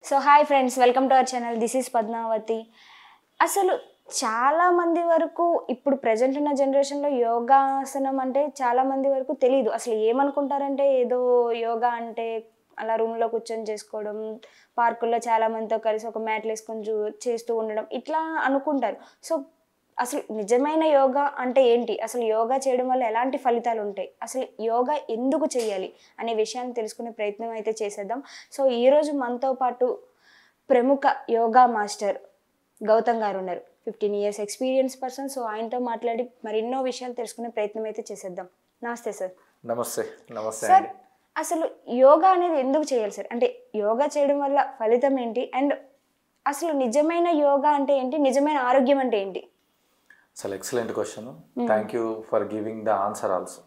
So hi friends, welcome to our channel. This is Padmavathi. అసలు చాలా మంది వరకు ఇప్పుడు ప్రజెంట్ ఉన్న జనరేషన్లో యోగాసనం అంటే చాలా మంది వరకు తెలియదు. అసలు ఏమనుకుంటారంటే ఏదో యోగా అంటే అలా రూమ్లో కూర్చొని చేసుకోవడం, పార్కుల్లో చాలా మందితో కలిసి ఒక మ్యాట్లు వేసుకొని చేస్తూ ఉండడం ఇట్లా అనుకుంటారు. సో అసలు నిజమైన యోగా అంటే ఏంటి, అసలు యోగా చేయడం వల్ల ఎలాంటి ఫలితాలు ఉంటాయి, అసలు యోగా ఎందుకు చేయాలి అనే విషయాన్ని తెలుసుకునే ప్రయత్నం అయితే చేసేద్దాం. సో ఈరోజు మనతో పాటు ప్రముఖ యోగా మాస్టర్ గౌతమ్ గారు ఉన్నారు. 15 years ఎక్స్పీరియన్స్ పర్సన్. సో ఆయనతో మాట్లాడి మరెన్నో విషయాలు తెలుసుకునే ప్రయత్నం అయితే చేసేద్దాం. నమస్తే సార్. నమస్తే. నమస్తే సార్, అసలు యోగా అనేది ఎందుకు చేయాలి సార్? అంటే యోగా చేయడం వల్ల ఫలితం ఏంటి, అండ్ అసలు నిజమైన యోగా అంటే ఏంటి, నిజమైన ఆరోగ్యం అంటే ఏంటి? అసలు excellent question. Thank you for giving the answer also.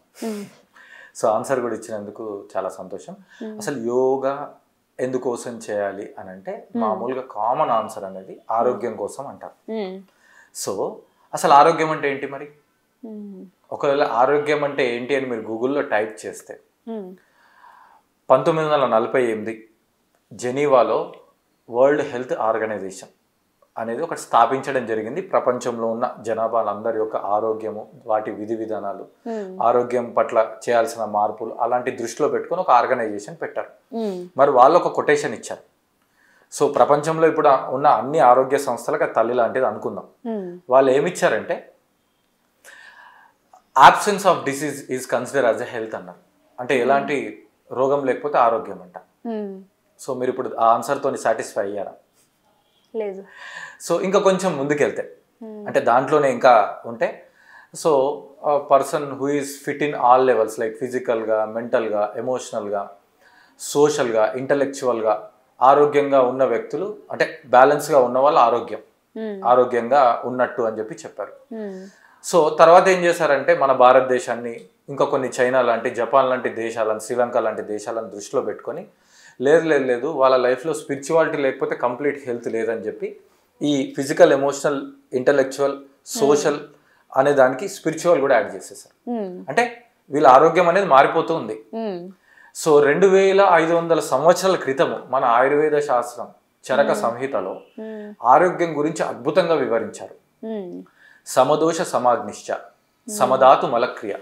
So answer కూడా ఇచ్చినందుకు చాలా సంతోషం. అసలు యోగా ఎందుకోసం చేయాలి అని అంటే మామూలుగా కామన్ ఆన్సర్ అనేది ఆరోగ్యం కోసం అంటారు. సో అసలు ఆరోగ్యం అంటే ఏంటి మరి? ఒకవేళ ఆరోగ్యం అంటే ఏంటి అని మీరు గూగుల్లో టైప్ చేస్తే 1948 జెనీవాలో వరల్డ్ హెల్త్ ఆర్గనైజేషన్ అనేది ఒకటి స్థాపించడం జరిగింది. ప్రపంచంలో ఉన్న జనాభాలందరి యొక్క ఆరోగ్యము, వాటి విధి విధానాలు, ఆరోగ్యం పట్ల చేయాల్సిన మార్పులు అలాంటి దృష్టిలో పెట్టుకొని ఒక ఆర్గనైజేషన్ పెట్టారు. మరి వాళ్ళు ఒక కొటేషన్ ఇచ్చారు. సో ప్రపంచంలో ఇప్పుడు ఉన్న అన్ని ఆరోగ్య సంస్థలకు తల్లి లాంటిది అనుకుందాం. వాళ్ళు ఏమిచ్చారంటే absence of disease is consider as a health అన్నారు. అంటే ఎలాంటి రోగం లేకపోతే ఆరోగ్యం అంట. సో మీరు ఇప్పుడు ఆ ఆన్సర్తో సాటిస్ఫై అయ్యారా? లేదు. సో ఇంకా కొంచెం ముందుకెళ్తే అంటే దాంట్లోనే ఇంకా ఉంటే, so person who is fit in all levels like ఫిజికల్గా, మెంటల్గా, ఎమోషనల్గా, సోషల్గా, ఇంటలెక్చువల్గా ఆరోగ్యంగా ఉన్న వ్యక్తులు అంటే బ్యాలెన్స్గా ఉన్న వాళ్ళు ఆరోగ్యంగా ఉన్నట్టు అని చెప్పారు. సో తర్వాత ఏం చేశారంటే మన భారతదేశాన్ని, ఇంకా కొన్ని చైనా లాంటి, జపాన్ లాంటి దేశాలను, శ్రీలంక లాంటి దేశాలను దృష్టిలో పెట్టుకొని లేదు వాళ్ళ లైఫ్లో స్పిరిచువాలిటీ లేకపోతే కంప్లీట్ హెల్త్ లేదని చెప్పి ఈ ఫిజికల్, ఎమోషనల్, ఇంటలెక్చువల్, సోషల్ అనే దానికి స్పిరిచువల్ కూడా యాడ్ చేసేసారు. అంటే వీళ్ళ ఆరోగ్యం అనేది మారిపోతూ ఉంది. సో 2500 సంవత్సరాల క్రితము మన ఆయుర్వేద శాస్త్రం చరక సంహితలో ఆరోగ్యం గురించి అద్భుతంగా వివరించారు. సమదోష సమాగ్నిశ్చ సమధాతు మలక్రియ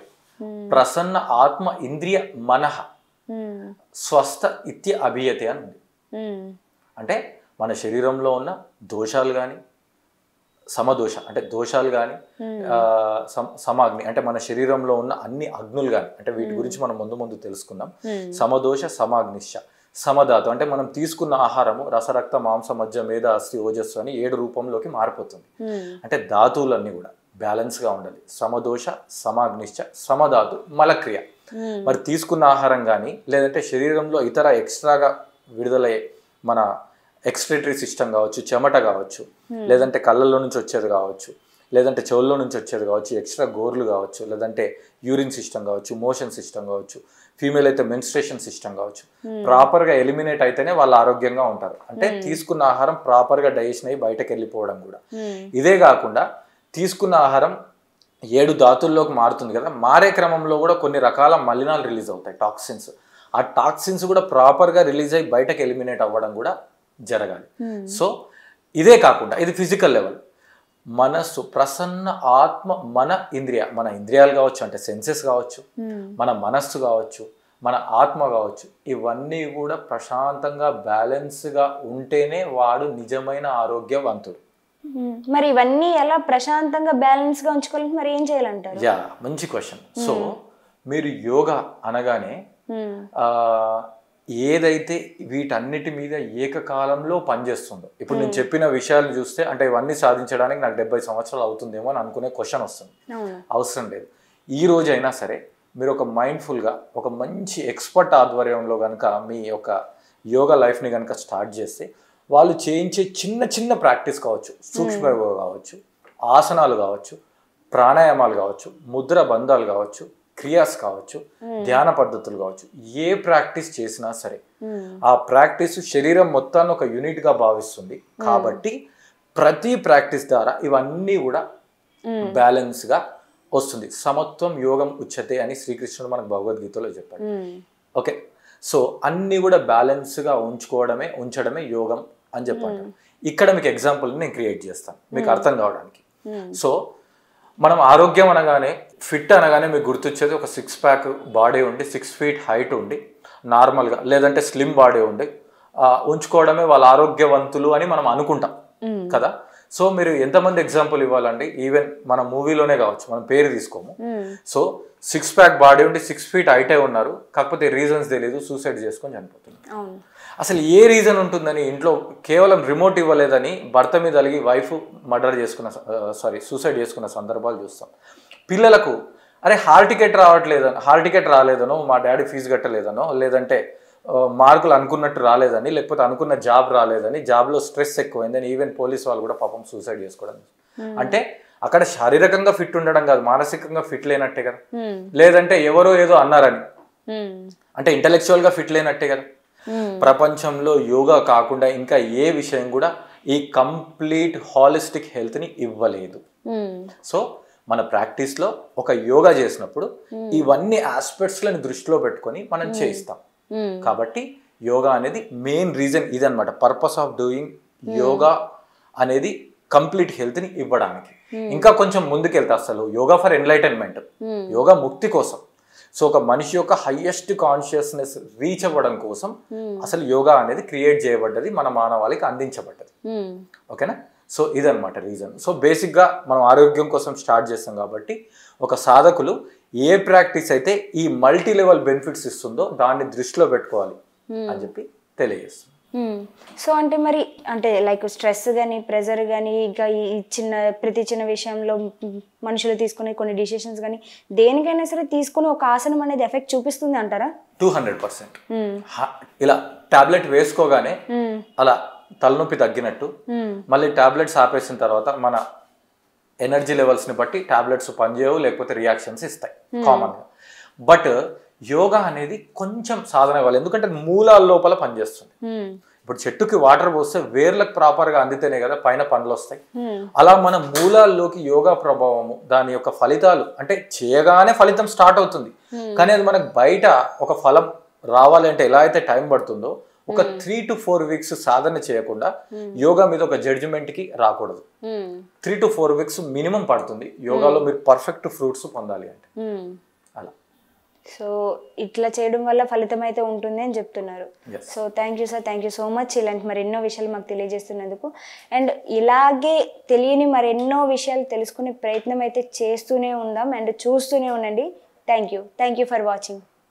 ప్రసన్న ఆత్మ ఇంద్రియ మనః స్వస్థ ఇత్య అభియతే అని ఉంది. అంటే మన శరీరంలో ఉన్న దోషాలు కానీ, సమదోష అంటే దోషాలు కానీ, సమాగ్ని అంటే మన శరీరంలో ఉన్న అన్ని అగ్నులు కానీ, అంటే వీటి గురించి మనం ముందు తెలుసుకుందాం. సమదోష సమాగ్నిశ్చ సమధాతు అంటే మనం తీసుకున్న ఆహారము రసరక్త మాంస మధ్య మేధ అస్థి ఓజస్సు అని 7 రూపంలోకి మారిపోతుంది. అంటే ధాతువులన్నీ కూడా బ్యాలెన్స్గా ఉండాలి. సమదోష సమాగ్నిశ్చ సమధాతు మలక్రియ. మరి తీసుకున్న ఆహారం కానీ, లేదంటే శరీరంలో ఇతర ఎక్స్ట్రాగా విడుదలయ్యే మన ఎక్స్క్రిటరీ సిస్టమ్ కావచ్చు, చెమట కావచ్చు, లేదంటే కళ్ళల్లో నుంచి వచ్చేది కావచ్చు, లేదంటే చెవుల్లో నుంచి వచ్చేది కావచ్చు, ఎక్స్ట్రా గోర్లు కావచ్చు, లేదంటే యూరిన్ సిస్టమ్ కావచ్చు, మోషన్ సిస్టమ్ కావచ్చు, ఫీమేల్ అయితే మెన్స్ట్రేషన్ సిస్టమ్ కావచ్చు, ప్రాపర్గా ఎలిమినేట్ అయితేనే వాళ్ళు ఆరోగ్యంగా ఉంటారు. అంటే తీసుకున్న ఆహారం ప్రాపర్గా డైజెషన్ అయ్యి బయటకు వెళ్ళిపోవడం కూడా. ఇదే కాకుండా తీసుకున్న ఆహారం 7 ధాతుల్లోకి మారుతుంది కదా, మారే క్రమంలో కూడా కొన్ని రకాల మలినాలు రిలీజ్ అవుతాయి, టాక్సిన్స్. ఆ టాక్సిన్స్ కూడా ప్రాపర్గా రిలీజ్ అయ్యి బయటకు ఎలిమినేట్ అవ్వడం కూడా జరగాలి. సో ఇదే కాకుండా ఇది ఫిజికల్ లెవెల్. మనస్సు, ప్రసన్న ఆత్మ, మన ఇంద్రియాలు కావచ్చు, అంటే సెన్సెస్ కావచ్చు, మన మనస్సు కావచ్చు, మన ఆత్మ కావచ్చు, ఇవన్నీ కూడా ప్రశాంతంగా బ్యాలెన్స్గా ఉంటేనే వాడు నిజమైన ఆరోగ్యవంతుడు. మరి ఇవన్నీ ఎలా ప్రశాంతంగా బ్యాలెన్స్ గా ఉంచుకోవాలంటే మరి ఏం చేయాలంటారు? యా, మంచి క్వశ్చన్. సో మీరు యోగా అనగానే ఏదైతే వీటన్నిటి మీద ఏకకాలంలో పనిచేస్తుందో, ఇప్పుడు నేను చెప్పిన విషయాలు చూస్తే అంటే ఇవన్నీ సాధించడానికి నాకు 70 సంవత్సరాలు అవుతుందేమో అని అనుకునే క్వశ్చన్ వస్తుంది. అవసరం లేదు. ఈ రోజైనా సరే మీరు ఒక మైండ్ఫుల్గా ఒక మంచి ఎక్స్పర్ట్ ఆధ్వర్యంలో కనుక మీ యొక్క యోగా లైఫ్ని కనుక స్టార్ట్ చేస్తే వాళ్ళు చేయించే చిన్న ప్రాక్టీస్ కావచ్చు, సూక్ష్మ యోగా కావచ్చు, ఆసనాలు కావచ్చు, ప్రాణాయామాలు కావచ్చు, ముద్ర బంధాలు కావచ్చు, క్రియాస్ కావచ్చు, ధ్యాన పద్ధతులు కావచ్చు, ఏ ప్రాక్టీస్ చేసినా సరే ఆ ప్రాక్టీస్ శరీరం మొత్తాన్ని ఒక యూనిట్గా భావిస్తుంది. కాబట్టి ప్రతి ప్రాక్టీస్ ద్వారా ఇవన్నీ కూడా బ్యాలెన్స్గా వస్తుంది. సమత్వం యోగం ఉచ్యతే అని శ్రీకృష్ణుడు మనకు భగవద్గీతలో చెప్పాడు. ఓకే, సో అన్నీ కూడా బ్యాలెన్స్గా ఉంచడమే యోగం అని చెప్పండి. ఇక్కడ మీకు ఎగ్జాంపుల్ నేను క్రియేట్ చేస్తాను మీకు అర్థం కావడానికి. సో మనం ఆరోగ్యం అనగానే, ఫిట్ అనగానే మీకు గుర్తొచ్చేది ఒక 6 ప్యాక్ బాడీ ఉండి 6 ఫీట్ హైట్ ఉండి నార్మల్గా, లేదంటే స్లిమ్ బాడీ ఉండి ఉంచుకోవడమే వాళ్ళ ఆరోగ్యవంతులు అని మనం అనుకుంటాం కదా. సో మీరు ఎంతమంది ఎగ్జాంపుల్ ఇవ్వాలండి, ఈవెన్ మన మూవీలోనే కావచ్చు, మనం పేరు తీసుకోము. సో 6 ప్యాక్ బాడీ ఉండి 6 ఫీట్ హైటే ఉన్నారు, కాకపోతే రీజన్స్ తెలియదు, సూసైడ్ చేసుకొని చనిపోతున్నారు. అసలు ఏ రీజన్ ఉంటుందని, ఇంట్లో కేవలం రిమోట్ ఇవ్వలేదని భర్త మీద అలిగి వైఫ్ సూసైడ్ చేసుకున్న సందర్భాలు చూస్తాం. పిల్లలకు అరే హాల్ టికెట్ రాలేదనో, మా డాడీ ఫీజు కట్టలేదనో, లేదంటే మార్కులు అనుకున్నట్టు రాలేదని, లేకపోతే అనుకున్న జాబ్ రాలేదని, జాబ్లో స్ట్రెస్ ఎక్కువైందని, ఈవెన్ పోలీస్ వాళ్ళు కూడా పాపం సూసైడ్ చేసుకోవడం. అంటే అక్కడ శారీరకంగా ఫిట్ ఉండడం కాదు, మానసికంగా ఫిట్ లేనట్టే కదా. లేదంటే ఎవరో ఏదో అన్నారని అంటే ఇంటెలెక్చువల్గా ఫిట్ లేనట్టే కదా. ప్రపంచంలో యోగా కాకుండా ఇంకా ఏ విషయం కూడా ఈ కంప్లీట్ హాలిస్టిక్ హెల్త్ని ఇవ్వలేదు. సో మన ప్రాక్టీస్లో ఒక యోగా చేసినప్పుడు ఇవన్నీ ఆస్పెక్ట్స్లను దృష్టిలో పెట్టుకొని మనం చేయిస్తాం. కాబట్టి యోగా అనేది మెయిన్ రీజన్ ఇదనమాట. పర్పస్ ఆఫ్ డూయింగ్ యోగా అనేది కంప్లీట్ హెల్త్ని ఇవ్వడానికి. ఇంకా కొంచెం ముందుకెళ్తే అసలు యోగా ఫర్ ఎన్లైటన్మెంట్, యోగా ముక్తి కోసం. సో ఒక మనిషి యొక్క హైయెస్ట్ కాన్షియస్నెస్ రీచ్ అవ్వడం కోసం అసలు యోగా అనేది క్రియేట్ చేయబడ్డది, మన మానవాళికి అందించబడ్డది. ఓకేనా. సో ఇదనమాట రీజన్. సో బేసిక్గా మనం ఆరోగ్యం కోసం స్టార్ట్ చేస్తాం కాబట్టి ఒక సాధకులు ఏ ప్రాక్టీస్ అయితే ఈ మల్టీ లెవెల్ బెనిఫిట్స్ ఇస్తుందో దాన్ని దృష్టిలో పెట్టుకోవాలి అని చెప్పి తెలియజేస్తుంది. సో అంటే మరి అంటే లైక్ స్ట్రెస్ కానీ, ప్రెజర్ కానీ, ఇంకా ఈ ప్రతి చిన్న విషయంలో మనుషులు తీసుకునే కొన్ని డిసిషన్స్ కానీ, దేనికైనా సరే తీసుకుని ఒక ఆసనం అనేది ఎఫెక్ట్ చూపిస్తుంది అంటారా? 200%. ఇలా టాబ్లెట్ వేసుకోగానే అలా తలనొప్పి తగ్గినట్టు, మళ్ళీ టాబ్లెట్స్ ఆపేసిన తర్వాత మన ఎనర్జీ లెవెల్స్ని బట్టి టాబ్లెట్స్ పనిచేయవు, లేకపోతే రియాక్షన్స్ ఇస్తాయి కామన్గా. బట్ యోగా అనేది కొంచెం సాధన ఇవ్వాలి, ఎందుకంటే మూలాల లోపల పనిచేస్తుంది. ఇప్పుడు చెట్టుకి వాటర్ పోస్తే వేర్లకు ప్రాపర్గా అందితేనే కదా పైన పండ్లు వస్తాయి. అలా మన మూలాల్లోకి యోగా ప్రభావము, దాని యొక్క ఫలితాలు, అంటే చేయగానే ఫలితం స్టార్ట్ అవుతుంది, కానీ అది మనకు బయట ఒక ఫలం రావాలి అంటే ఎలా అయితే టైం పడుతుందో, ఒక 3 to 4 weeks సాధన చేయకుండా యోగా మీద ఒక జడ్జిమెంట్కి రాకూడదు. 3 to 4 weeks మినిమం పడుతుంది యోగాలో మీరు పర్ఫెక్ట్ ఫ్రూట్స్ పొందాలి అంటే. అలా సో ఇట్లా చేయడం వల్ల ఫలితం అయితే ఉంటుంది అని చెప్తున్నారు. So thank you sir, thank you so much. ఇలాంటి మరెన్నో విషయాలు మాకు తెలియజేస్తున్నందుకు. అండ్ ఇలాగే తెలియని మరెన్నో విషయాలు తెలుసుకునే ప్రయత్నం అయితే చేస్తూనే ఉందాం అండ్ చూస్తూనే ఉండండి. Thank you for watching.